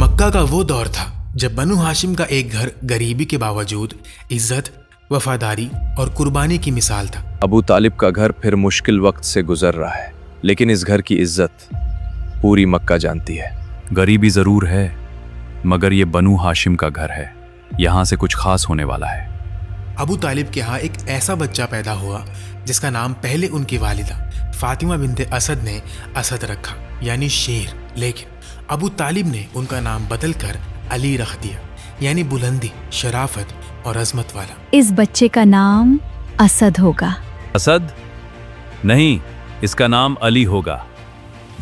मक्का का वो दौर था जब बनु हाशिम का एक घर गरीबी के बावजूद इज्जत, वफादारी और कुर्बानी की मिसाल था। अबू तालिब का घर फिर मुश्किल वक्त से गुजर रहा है, लेकिन इस घर की इज्जत पूरी मक्का जानती है। गरीबी जरूर है, मगर ये बनु हाशिम का घर है, यहाँ से कुछ खास होने वाला है। अबू तालिब के यहाँ एक ऐसा बच्चा पैदा हुआ जिसका नाम पहले उनकी वालिदा फातिमा बिनते असद ने असद रखा, यानी शेर। लेकिन अबू तालिब ने उनका नाम बदलकर अली रख दिया, यानी बुलंदी, शराफत और अजमत वाला। इस बच्चे का नाम असद होगा। असद नहीं, इसका नाम अली होगा,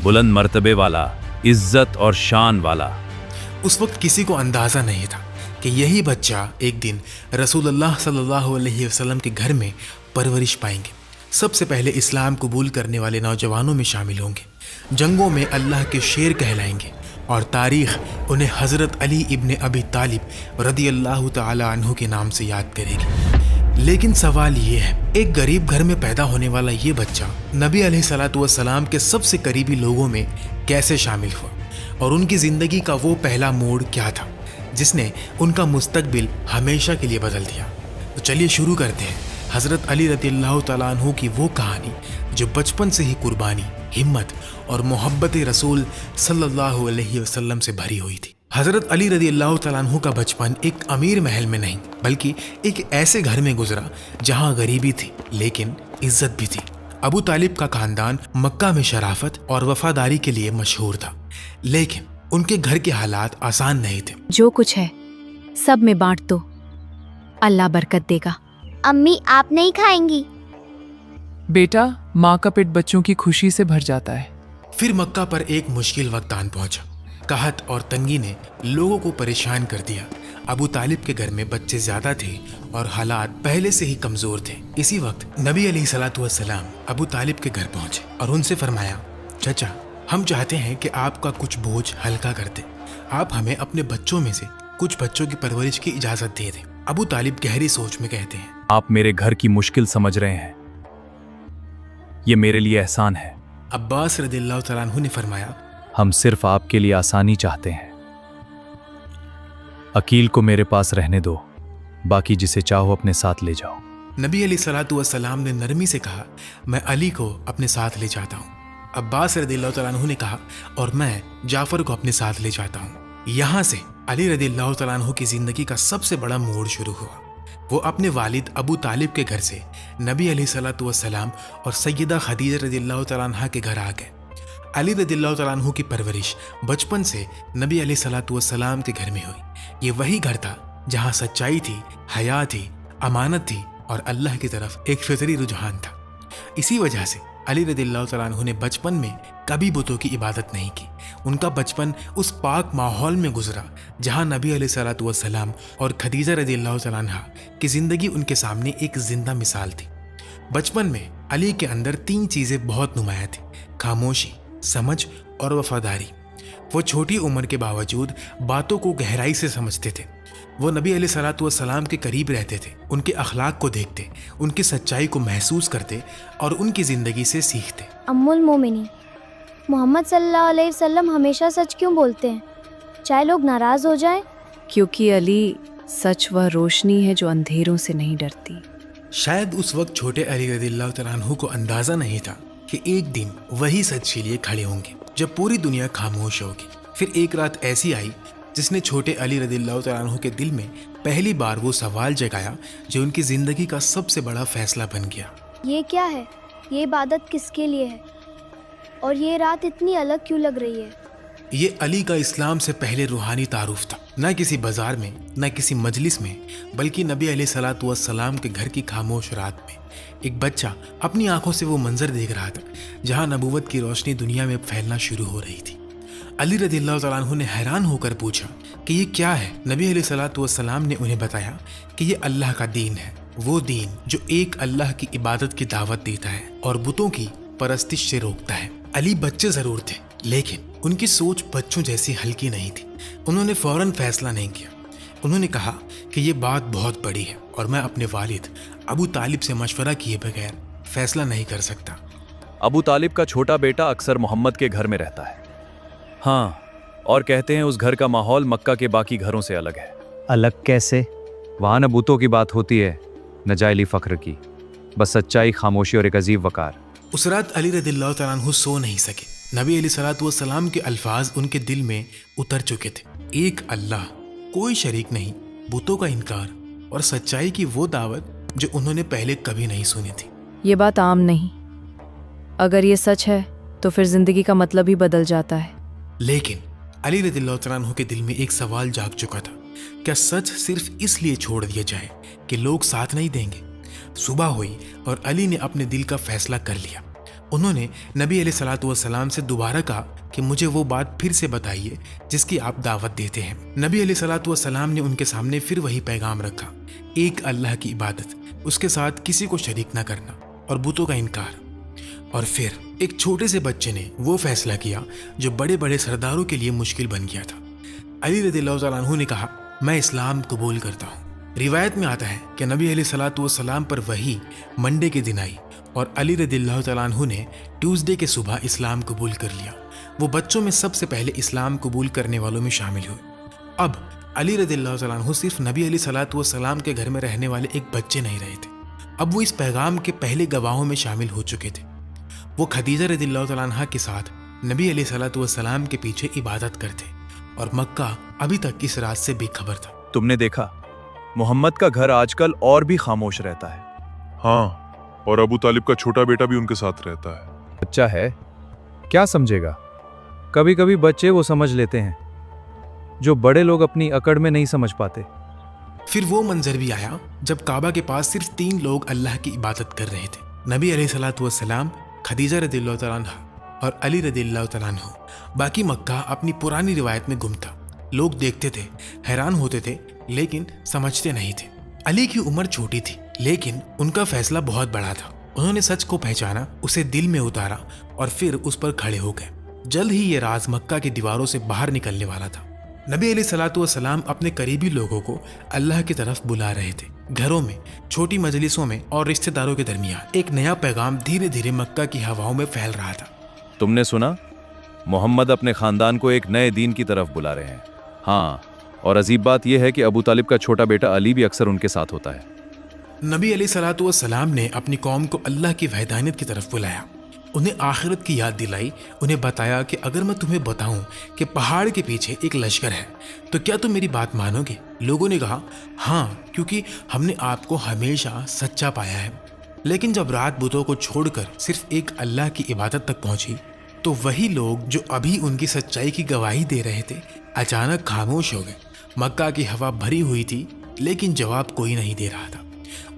बुलंद मर्तबे वाला, इज्जत और शान वाला। उस वक्त किसी को अंदाजा नहीं था कि यही बच्चा एक दिन रसूलुल्लाह सल्लल्लाहु अलैहि वसल्लम के घर में परवरिश पाएंगे। सबसे पहले इस्लाम कबूल करने वाले नौजवानों में शामिल होंगे, जंगों में अल्लाह के शेर कहलाएंगे और तारीख उन्हें हज़रत अली इब्ने अबी तालिब रदियल्लाहु ताला अन्हु के नाम से याद करेगी। लेकिन सवाल ये है, एक गरीब घर में पैदा होने वाला ये बच्चा नबी अलैहिस्सलातु वस्सलाम के सबसे करीबी लोगों में कैसे शामिल हुआ और उनकी ज़िंदगी का वो पहला मोड़ क्या था जिसने उनका मुस्तकबिल हमेशा के लिए बदल दिया। तो चलिए शुरू करते हैं हज़रत अली रदियल्लाहु ताला अन्हु की वो कहानी जो बचपन से ही कुर्बानी, हिम्मत और मोहब्बत रसूल सल्लल्लाहु अलैहि वसल्लम से भरी हुई थी। हज़रत अली रदियल्लाहु ताला अन्हु का बचपन एक अमीर महल में नहीं बल्कि एक ऐसे घर में गुजरा जहाँ गरीबी थी लेकिन इज्जत भी थी। अबू तालिब का खानदान मक्का में शराफत और वफादारी के लिए मशहूर था, लेकिन उनके घर के हालात आसान नहीं थे। जो कुछ है सब में बांट दो, अल्लाह बरकत देगा। अम्मी, आप नहीं खाएंगी? बेटा, माँ का पेट बच्चों की खुशी से भर जाता है। फिर मक्का पर एक मुश्किल वक्त आन पहुंचा। कहत और तंगी ने लोगों को परेशान कर दिया। अबू तालिब के घर में बच्चे ज्यादा थे और हालात पहले से ही कमजोर थे। इसी वक्त नबी अलैहिस्सलातु वस्सलाम अबू तालिब के घर पहुंचे और उनसे फरमाया, चचा, हम चाहते हैं कि आपका कुछ बोझ हल्का कर दे। आप हमें अपने बच्चों में से कुछ बच्चों की परवरिश की इजाजत दे दें। अबू तालिब गहरी सोच में कहते हैं, आप मेरे घर की मुश्किल समझ रहे हैं, ये मेरे लिए एहसान है। अब्बास रदियल्लाहु तआला अन्हु ने फरमाया, हम सिर्फ आपके लिए आसानी चाहते हैं। अकील को मेरे पास रहने दो, बाकी जिसे चाहो अपने साथ ले जाओ। नबी अलैहिस्सलातु वस्सलाम ने नरमी से कहा, मैं अली को अपने साथ ले जाता हूँ। अब्बास रदियल्लाहु तआला अन्हु ने कहा, और मैं जाफर को अपने साथ ले जाता हूँ। यहाँ से अली रदियल्लाहु तआला अन्हु की जिंदगी का सबसे बड़ा मोड़ शुरू हुआ। वो अपने वालिद अबू तालिब के घर से नबी अलैहिस्सलातु वस्सलाम और सैयदा खदीजा रदियल्लाहु तआला अन्हा के घर आ गए। अली रदियल्लाहु तआला अन्हु की परवरिश बचपन से नबी अलैहिस्सलातु वस्सलाम के घर में हुई। ये वही घर था जहाँ सच्चाई थी, हया थी, अमानत थी और अल्लाह की तरफ एक फितरी रुझान था। इसी वजह से अली रदियल्लाहु तआला अन्हु ने बचपन में कभी बुतों की इबादत नहीं की। उनका बचपन उस पाक माहौल में गुजरा जहाँ नबी अलैहिस्सलातु वस्सलाम और खदीजा रदियल्लाहु तआला अन्हा की ज़िंदगी उनके सामने एक जिंदा मिसाल थी। बचपन में अली के अंदर तीन चीज़ें बहुत नुमायाँ थी, खामोशी, समझ और वफादारी। वो छोटी उम्र के बावजूद बातों को गहराई से समझते थे। वो नबी अलैहिस्सलातु वस्सलाम के करीब रहते थे, उनके अखलाक को देखते, उनकी सच्चाई को महसूस करते और उनकी ज़िंदगी से सीखते। अम्मुल मोमिनीन, मोहम्मद सल्लल्लाहु अलैहि वसल्लम हमेशा सच क्यों बोलते हैं, चाहे लोग नाराज हो जाएं? क्योंकि अली सच वह रोशनी है जो अंधेरों से नहीं डरती। शायद उस वक्त छोटे अली रदियल्लाहु तआला अन्हु को अंदाज़ा नहीं था कि एक दिन वही सच के लिए खड़े होंगे जब पूरी दुनिया खामोश होगी। फिर एक रात ऐसी आई जिसने छोटे अली रदियल्लाहु तआला अन्हु के दिल में पहली बार वो सवाल जगाया जो उनकी ज़िंदगी का सबसे बड़ा फैसला बन गया। ये क्या है? ये इबादत किसके लिए है? और ये रात इतनी अलग क्यों लग रही है? ये अली का इस्लाम से पहले रूहानी तारुफ था, न किसी बाजार में, न किसी मजलिस में, बल्कि नबी अलैहिस्सलातु वस्सलाम के घर की खामोश रात में। एक बच्चा अपनी आंखों से वो मंजर देख रहा था जहाँ नबूवत की रोशनी दुनिया में फैलना शुरू हो रही थी। अली रदियल्लाहु तआला अन्हु ने हैरान होकर पूछा कि ये क्या है। नबी अलैहिस्सलातु वस्सलाम ने उन्हें बताया कि ये अल्लाह का दीन है, वो दीन जो एक अल्लाह की इबादत की दावत देता है और बुतों की परस्तिश से रोकता है। अली बच्चे जरूर थे, लेकिन उनकी सोच बच्चों जैसी हल्की नहीं थी। उन्होंने फौरन फैसला नहीं किया। उन्होंने कहा कि ये बात बहुत बड़ी है और मैं अपने वालिद अबू तालिब से मशवरा किए बगैर फैसला नहीं कर सकता। अबू तालिब का छोटा बेटा अक्सर मोहम्मद के घर में रहता है। हाँ, और कहते हैं उस घर का माहौल मक्का के बाकी घरों से अलग है। अलग कैसे? वहां न बूतों की बात होती है न जायली फख्र की, बस सच्चाई, खामोशी और एक अजीब वकार। उस रात अली रदिल्लाहु तआला अन्हु सो नहीं सके। नबी अलैहिस्सलातु वस्सलाम के अल्फाज उनके दिल में उतर चुके थे। एक अल्लाह, कोई शरीक नहीं, बुतों का इनकार और सच्चाई की वो दावत जो उन्होंने पहले कभी नहीं सुनी थी। ये बात आम नहीं। अगर ये सच है तो फिर जिंदगी का मतलब ही बदल जाता है। लेकिन अली रदिल्लाहु तआला अन्हु के दिल में एक सवाल जाग चुका था, क्या सच सिर्फ इसलिए छोड़ दिया जाए कि लोग साथ नहीं देंगे? सुबह हुई और अली ने अपने दिल का फैसला कर लिया। उन्होंने नबी अलैहिस्सलातु वस्सलाम से दोबारा कहा कि मुझे वो बात फिर से बताइए जिसकी आप दावत देते हैं। नबी अलैहिस्सलातु वस्सलाम ने उनके सामने फिर वही पैगाम रखा, एक अल्लाह की इबादत, उसके साथ किसी को शरीक न करना और बुतों का इनकार। और फिर एक छोटे से बच्चे ने वो फैसला किया जो बड़े बड़े सरदारों के लिए मुश्किल बन गया था। अली रदियल्लाहु तआला अन्हु ने कहा, मैं इस्लाम कबूल करता हूँ। रिवायत में आता है कि नबी अलैहिस्सलातु वस्सलाम पर वही मंडे के दिन आई और अली रदियल्लाहु तआला अन्हु ने ट्यूसडे के सुबह इस्लाम कबूल कर लिया। वो बच्चों में सबसे पहले इस्लाम कबूल करने वालों में शामिल हुए। अब अली रदियल्लाहु तआला अन्हु सिर्फ नबी अलैहिस्सलातु वस्सलाम के घर में रहने वाले एक बच्चे नहीं रहे थे, अब वो इस पैगाम के पहले गवाहों में शामिल हो चुके थे। वो खदीजा रदियल्लाहु तआला अन्हा के साथ नबी अलैहिस्सलातु वस्सलाम के पीछे इबादत करते और मक्का अभी तक इस राज से बेखबर था। तुमने देखा मोहम्मद का घर आजकल और भी खामोश रहता है। हाँ, और अबू तालिब का छोटा बेटा भी उनके साथ रहता है। बच्चा है, क्या समझेगा? कभी कभी बच्चे वो समझ लेते हैं जो बड़े लोग अपनी अकड़ में नहीं समझ पाते। फिर वो मंजर भी आया जब काबा के पास सिर्फ 3 लोग अल्लाह की इबादत कर रहे थे, नबी अलैहिस्सलातु वस्सलाम, खदीजा रदियल्लाहु तआला अन्हा और अली रदियल्लाहु तआला अन्हु। बाकी मक्का अपनी पुरानी रिवायत में गुम था। लोग देखते थे, हैरान होते थे, लेकिन समझते नहीं थे। अली की उम्र छोटी थी, लेकिन उनका फैसला बहुत बड़ा था। उन्होंने सच को पहचाना, उसे दिल में उतारा और फिर उस पर खड़े हो गए। जल्द ही ये राज मक्का की दीवारों से बाहर निकलने वाला था। नबी अलैहिस्सलातु वस्सलाम अपने करीबी लोगों को अल्लाह की तरफ बुला रहे थे। घरों में, छोटी मजलिसों में और रिश्तेदारों के दरमियान एक नया पैगाम धीरे धीरे मक्का की हवाओं में फैल रहा था। तुमने सुना? मोहम्मद अपने खानदान को एक नए दीन की तरफ बुला रहे हैं। हाँ, और अजीब बात यह है कि अबू तालिब का छोटा बेटा अली भी अक्सर उनके साथ होता है। नबी अलैहिस्सलातु वस्सलाम ने अपनी कौम को अल्लाह की वहदानियत की तरफ बुलाया, उन्हें आखिरत की याद दिलाई, उन्हें बताया कि अगर मैं तुम्हें बताऊं कि पहाड़ के पीछे एक लश्कर है तो क्या तुम मेरी बात मानोगे? लोगों ने कहा, हाँ, क्योंकि हमने आपको हमेशा सच्चा पाया है। लेकिन जब रात बुतों को छोड़कर सिर्फ एक अल्लाह की इबादत तक पहुंची तो वही लोग जो अभी उनकी सच्चाई की गवाही दे रहे थे अचानक खामोश हो गए। मक्का की हवा भरी हुई थी, लेकिन जवाब कोई नहीं दे रहा था।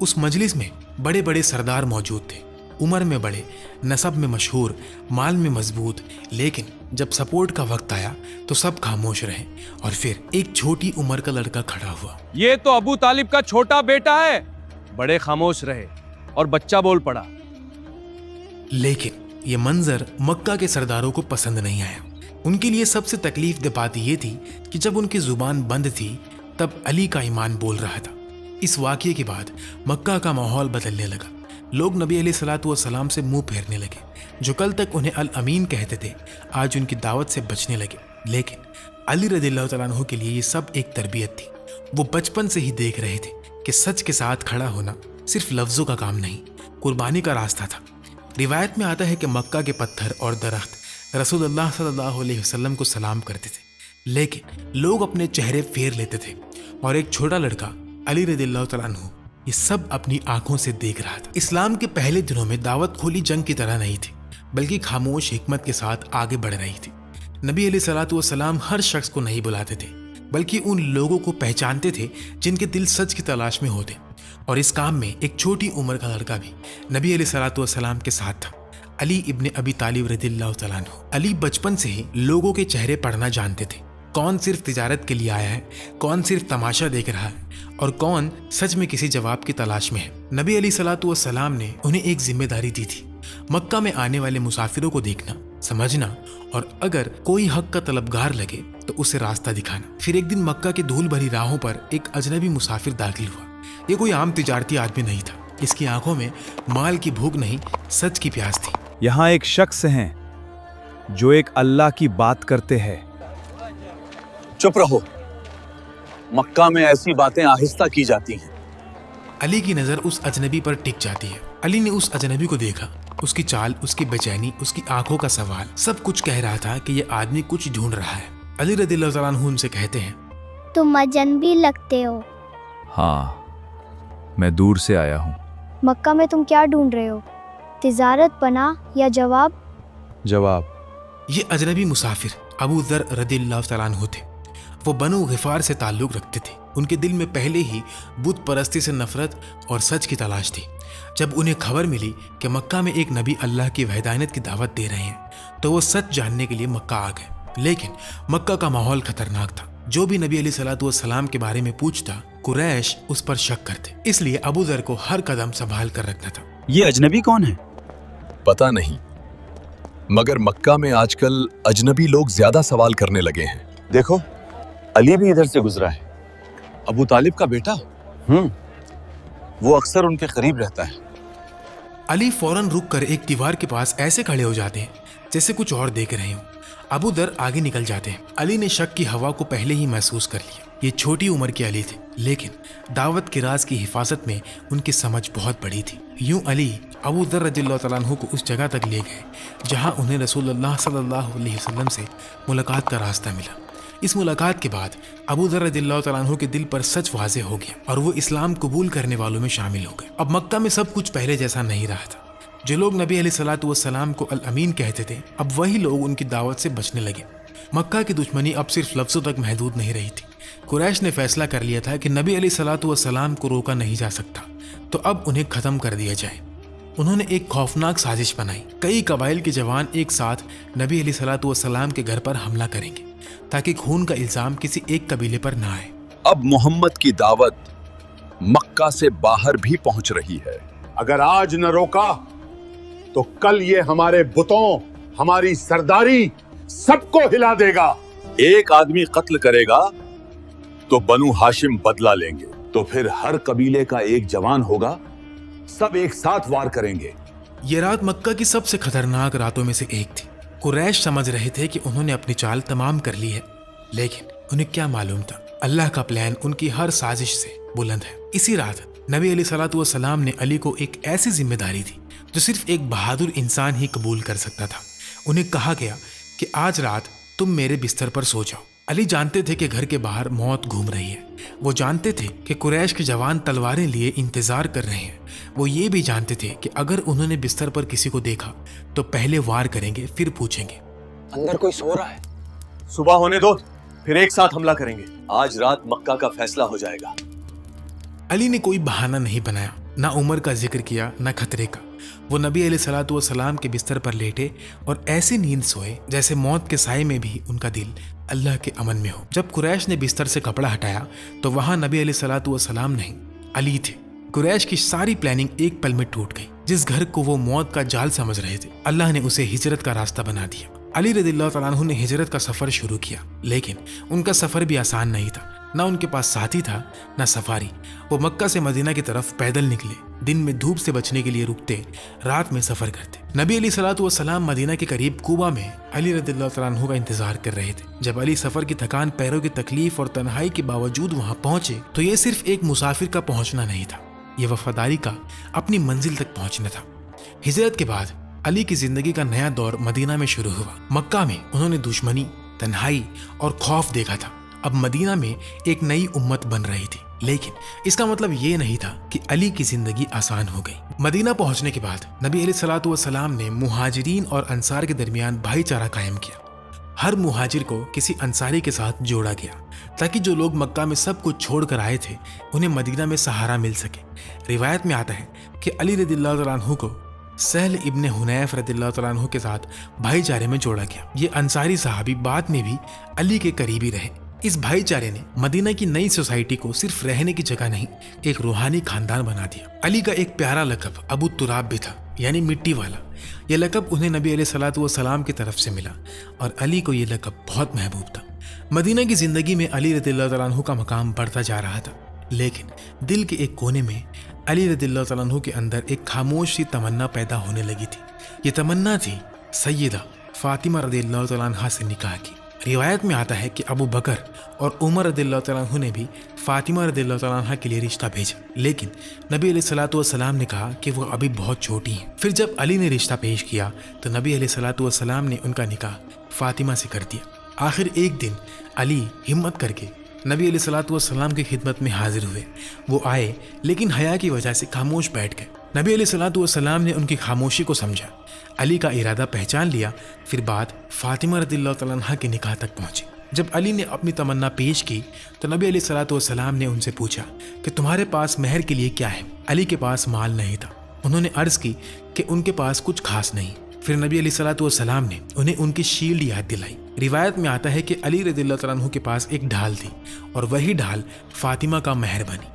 उस मजलिस में बड़े बड़े सरदार मौजूद थे, उम्र में बड़े, नसब में मशहूर, माल में मजबूत, लेकिन जब सपोर्ट का वक्त आया तो सब खामोश रहे और फिर एक छोटी उम्र का लड़का खड़ा हुआ। ये तो अबू तालिब का छोटा बेटा है। बड़े खामोश रहे और बच्चा बोल पड़ा। लेकिन ये मंजर मक्का के सरदारों को पसंद नहीं आया। उनके लिए सबसे तकलीफ दे बात यह थी कि जब उनकी जुबान बंद थी तब अली का ईमान बोल रहा था। इस वाक़ये के बाद मक्का का माहौल बदलने लगा। लोग नबी अलैहिस्सलातु वस्सलाम से मुंह फेरने लगे। जो कल तक उन्हें अल अमीन कहते थे, आज उनकी दावत से बचने लगे। लेकिन अली रदियल्लाहु तआला अन्हु के लिए ये सब एक तरबियत थी। वो बचपन से ही देख रहे थे कि सच के साथ खड़ा होना सिर्फ लफ्ज़ों का काम नहीं, कुर्बानी का रास्ता था। रिवायत में आता है कि मक्का के पत्थर और दरख्त रसूलुल्लाह सल्लल्लाहु अलैहि वसल्लम को सलाम करते थे, लेकिन लोग अपने चेहरे फेर लेते थे और एक छोटा लड़का अली रदियल्लाहु तआला अन्हु ये सब अपनी आंखों से देख रहा था। इस्लाम के पहले दिनों में दावत खुली जंग की तरह नहीं थी, बल्कि खामोश हिकमत के साथ आगे बढ़ रही थी। नबी अलैहिस्सलातु वस्सलाम हर शख्स को नहीं बुलाते थे, बल्कि उन लोगों को पहचानते थे जिनके दिल सच की तलाश में होते। और इस काम में एक छोटी उम्र का लड़का भी नबी अलैहिस्सलातु वस्सलाम के साथ था, अली इब्ने अबी तालिब रदियल्लाहु तआला अन्हु। अली बचपन से ही लोगों के चेहरे पढ़ना जानते थे, कौन सिर्फ तिजारत के लिए आया है, कौन सिर्फ तमाशा देख रहा है और कौन सच में किसी जवाब की तलाश में है। नबी अलैहिस्सलातु वस्सलाम ने उन्हें एक जिम्मेदारी दी थी, मक्का में आने वाले मुसाफिरों को देखना, समझना और अगर कोई हक का तलबगार लगे तो उसे रास्ता दिखाना। फिर एक दिन मक्का के धूल भरी राहों पर एक अजनबी मुसाफिर दाखिल हुआ। ये कोई आम तिजारती आदमी नहीं था, इसकी आंखों में माल की भूख नहीं, सच की प्यास थी। यहाँ एक शख्स हैं जो एक अल्लाह की बात करते हैं चुप रहो, मक्का में ऐसी बातें आहिस्ता की जाती हैं। अली की नज़र उस अजनबी पर टिक जाती है। अली ने उस अजनबी को देखा। उसकी चाल, उसकी बेचैनी, उसकी आंखों का सवाल, सब कुछ कह रहा था कि ये आदमी कुछ ढूंढ रहा है। अली रज़ियल्लाहु तआला अन्हु उनसे कहते हैं, तुम अजनबी लगते हो। हाँ, मैं दूर से आया हूँ। मक्का में तुम क्या ढूंढ रहे हो? तिजारत, पनाह या जवाब? जवाब। ये अजनबी मुसाफिर अबू ज़र रज़ियल्लाहु तआला अन्हु थे। वो बनु गिफार से ताल्लुक़ रखते थे। उनके दिल में पहले ही बुत परस्ती से नफरत और सच की तलाश थी। जब उन्हें खबर मिली कि मक्का में एक नबी अल्लाह की वहदानियत की दावत दे रहे हैं तो वो सच जानने के लिए मक्का आ गए। लेकिन मक्का का माहौल खतरनाक था। जो भी नबी अलैहिस्सलातु वस्सलाम के बारे में पूछता, कुरैश उस पर शक करते। इसलिए अबू ज़र को हर कदम संभाल कर रखना था। ये अजनबी कौन है? पता नहीं, मगर मक्का में आजकल अजनबी लोग ज्यादा सवाल करने लगे हैं। देखो, अली भी इधर से गुजरा है। अबू तालिब का बेटा। वो अक्सर उनके करीब रहता है। अली फौरन रुक कर एक दीवार के पास ऐसे खड़े हो जाते हैं जैसे कुछ और देख रहे हों। अबू ज़र आगे निकल जाते हैं। अली ने शक की हवा को पहले ही महसूस कर लिया। ये छोटी उम्र के अली थे, लेकिन दावत के राज की हिफाजत में उनकी समझ बहुत बड़ी थी। यूं अली अबू ज़र रज़ियल्लाहु तआला अन्हु को उस जगह तक ले गए जहां उन्हें रसूलुल्लाह सल्लल्लाहु अलैहि वसल्लम से मुलाकात का रास्ता मिला। इस मुलाकात के बाद अबू ज़र रज़ियल्लाहु तआला अन्हु के दिल पर सच वाज़ेह हो गया और वो इस्लाम कबूल करने वालों में शामिल हो गए। अब मक्का में सब कुछ पहले जैसा नहीं रहा था। जो लोग नबी अलैहिस्सलातु वस्सलाम को अल अमीन कहते थे, अब वही लोग उनकी दावत से बचने लगे। मक्का की दुश्मनी अब सिर्फ लफ्ज़ों तक महदूद नहीं रही थी। कुरैश ने फैसला कर लिया था कि नबी अलैहिस्सलातु वस्सलाम को रोका नहीं जा सकता, तो अब उन्हें ख़त्म कर दिया जाए। उन्होंने एक खौफनाक साजिश बनाई। कई कबाइल के जवान एक साथ नबी अलैहिस्सलातु वस्सलाम के घर पर हमला करेंगे ताकि खून का इल्ज़ाम किसी एक कबीले पर ना आए। अब मोहम्मद की दावत मक्का से बाहर भी पहुंच रही है। अगर आज न रोका तो कल ये हमारे बुतों, हमारी सरदारी सबको हिला देगा। एक आदमी कत्ल करेगा तो बनु हाशिम बदला लेंगे, तो फिर हर कबीले का एक जवान होगा, सब एक साथ वार करेंगे। ये रात मक्का की सबसे खतरनाक रातों में से एक थी। कुरैश समझ रहे थे कि उन्होंने अपनी चाल तमाम कर ली है, लेकिन उन्हें क्या मालूम था अल्लाह का प्लान उनकी हर साजिश से बुलंद है। इसी रात नबी अलैहिस्सलातु वस्सलाम ने अली को एक ऐसी जिम्मेदारी दी जो सिर्फ एक बहादुर इंसान ही कबूल कर सकता था। उन्हें कहा गया कि आज रात तुम मेरे बिस्तर पर सो जाओ। अली जानते थे कि घर के बाहर मौत घूम रही है। वो जानते थे कि कुरैश के जवान तलवारें लिए इंतजार कर रहे हैं। वो ये भी जानते थे कि अगर उन्होंने बिस्तर पर किसी को देखा तो पहले वार करेंगे, फिर पूछेंगे। अंदर कोई सो रहा है। सुबह होने दो, फिर एक साथ हमला करेंगे। आज रात मक्का का फैसला हो जाएगा। अली ने कोई बहाना नहीं बनाया, ना उम्र का जिक्र किया, ना खतरे का। वो नबी अलैहिस्सलातु वस्सलाम के बिस्तर पर लेटे और ऐसी नींद सोए जैसे मौत के साए में भी उनका दिल अल्लाह के अमन में हो। जब कुरैश ने बिस्तर से कपड़ा हटाया तो वहां नबी अलैहिस्सलातु वस्सलाम नहीं, अली थे। कुरैश की सारी प्लानिंग एक पल में टूट गई। जिस घर को वो मौत का जाल समझ रहे थे, अल्लाह ने उसे हिजरत का रास्ता बना दिया। अली रज़ियल्लाहु तआला अन्हु ने हिजरत का सफर शुरू किया, लेकिन उनका सफर भी आसान नहीं था। ना उनके पास साथी था, ना सफारी। वो मक्का से मदीना की तरफ पैदल निकले। दिन में धूप से बचने के लिए रुकते, रात में सफर करते। नबी अलैहिस्सलातु वस्सलाम मदीना के करीब कुबा में अली रज़ियल्लाहु तआला अन्हु का इंतजार कर रहे थे। जब अली सफर की थकान, पैरों की तकलीफ और तन्हाई के बावजूद वहां पहुंचे तो ये सिर्फ एक मुसाफिर का पहुंचना नहीं था, ये वफादारी का अपनी मंजिल तक पहुंचना था। हिजरत के बाद अली की जिंदगी का नया दौर मदीना में शुरू हुआ। मक्का में उन्होंने दुश्मनी, तन्हाई और खौफ देखा था। अब मदीना में एक नई उम्मत बन रही थी, लेकिन इसका मतलब ये नहीं था कि अली की जिंदगी आसान हो गई। मदीना पहुंचने के बाद नबी अलैहिस्सलातु वस्सलाम ने मुहाजिरीन और अंसार के दरमियान भाईचारा कायम किया। हर मुहाजिर को किसी अंसारी के साथ जोड़ा गया ताकि जो लोग मक्का में सब कुछ छोड़ कर आए थे उन्हें मदीना में सहारा मिल सके। रिवायत में आता है कि अली रज़ियल्लाहु तआला अन्हु को सहल इब्ने हुनैफ रज़ियल्लाहु तआला अन्हु के साथ भाईचारे में जोड़ा गया। ये अंसारी सहाबी बाद में भी अली के करीबी रहे। इस भाईचारे ने मदीना की नई सोसाइटी को सिर्फ रहने की जगह नहीं, एक रूहानी खानदान बना दिया। अली का एक प्यारा लक़ब अबू तुराब भी था, यानी मिट्टी वाला। यह लक़ब उन्हें नबी अलैहिस्सलातु वस्सलाम की तरफ से मिला और अली को यह लक़ब बहुत महबूब था। मदीना की जिंदगी में अली रज़ियल्लाहु तआला अन्हु का मकाम बढ़ता जा रहा था, लेकिन दिल के एक कोने में अली रज़ियल्लाहु तआला अन्हु के अंदर एक खामोश सी तमन्ना पैदा होने लगी थी। ये तमन्ना थी सैयदा फातिमा रज़ियल्लाहु तआला अन्हा से निकाह की। रिवायत में आता है कि अबू बकर और उमर रदियल्लाहु तआला अन्हु ने भी फातिमा रदियल्लाहु तआला अन्हा के लिए रिश्ता भेजा, लेकिन नबी अलैहिस्सलातु वस्सलाम ने कहा कि वो अभी बहुत छोटी हैं। फिर जब अली ने रिश्ता पेश किया तो नबी अलैहिस्सलातु वस्सलाम ने उनका निकाह फातिमा से कर दिया। आखिर एक दिन अली हिम्मत करके नबी अलैहिस्सलातु वस्सलाम की खिदमत में हाजिर हुए। वो आए लेकिन हया की वजह से खामोश बैठ गए। नबी अलैहिस्सलातु वस्सलाम ने उनकी खामोशी को समझा, अली का इरादा पहचान लिया। फिर बात फातिमा रदियल्लाहु तआला अन्हा के निकाह तक पहुंची। जब अली ने अपनी तमन्ना पेश की तो नबी अलैहिस्सलातु वस्सलाम ने उनसे पूछा कि तुम्हारे पास महर के लिए क्या है। अली के पास माल नहीं था। उन्होंने अर्ज की कि उनके पास कुछ खास नहीं। फिर नबी अलैहिस्सलातु वस्सलाम ने उन्हें उनकी शील्ड याद दिलाई। रिवायत में आता है कि अली रदियल्लाहु तआला अन्हु के पास एक ढाल थी और वही ढाल फातिमा का महर बनी।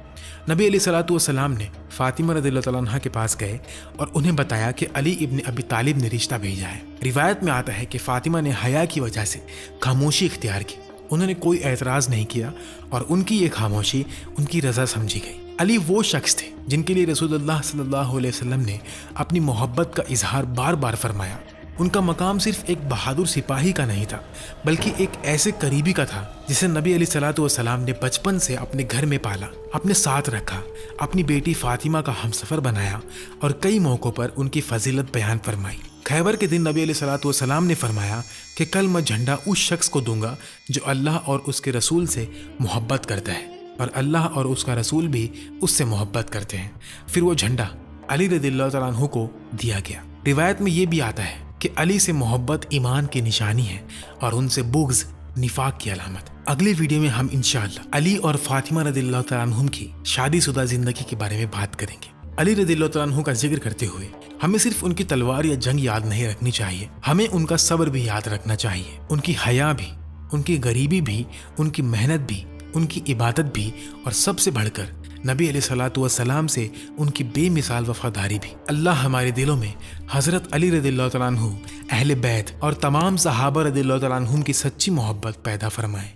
नबी अलैहिस्सलातु वस्सलाम ने फातिमा रदियल्लाहु तआला अन्हा के पास गए और उन्हें बताया कि अली इब्न अबी तालिब ने रिश्ता भेजा है। रिवायत में आता है कि फातिमा ने हया की वजह से खामोशी इख्तियार की। उन्होंने कोई एतराज़ नहीं किया और उनकी ये खामोशी उनकी रज़ा समझी गई। अली वो शख्स थे जिनके लिए रसूलुल्लाह सल्लल्लाहु अलैहि वसल्लम ने अपनी मोहब्बत का इजहार बार बार फरमाया। उनका मकाम सिर्फ एक बहादुर सिपाही का नहीं था, बल्कि एक ऐसे करीबी का था जिसे नबी अलैहिस्सलातु वस्सलाम ने बचपन से अपने घर में पाला, अपने साथ रखा, अपनी बेटी फातिमा का हमसफर बनाया और कई मौक़ों पर उनकी फजीलत बयान फरमाई। खैबर के दिन नबी अलैहिस्सलातु वस्सलाम ने फरमाया कि कल मैं झंडा उस शख्स को दूंगा जो अल्लाह और उसके रसूल से मोहब्बत करता है और अल्लाह और उसका रसूल भी उससे मोहब्बत करते हैं। फिर वो झंडा अली रदियल्लाहु तआला अन्हु को दिया गया। रिवायत में ये भी आता है कि अली से मोहब्बत ईमान की निशानी है और उनसे बुग़्ज़ निफाक की अलामत। अगले वीडियो में हम इंशाअल्लाह अली और फातिमा रदियल्लाहु तआला अन्हुम की शादीशुदा जिंदगी के बारे में बात करेंगे। अली रदियल्लाहु तआला अन्हु का जिक्र करते हुए हमें सिर्फ उनकी तलवार या जंग याद नहीं रखनी चाहिए, हमें उनका सब्र भी याद रखना चाहिए, उनकी हया भी, उनकी गरीबी भी, उनकी मेहनत भी, उनकी इबादत भी और सबसे बढ़कर नबी अलैहिस्सलातु वस्सलाम से उनकी बेमिसाल वफादारी भी। अल्लाह हमारे दिलों में हज़रत अली रदियल्लाहु तआला अन्हु, अहले बैत और तमाम सहाबा रदियल्लाहु तआला अन्हुम की सच्ची मोहब्बत पैदा फरमाए।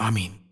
आमीन।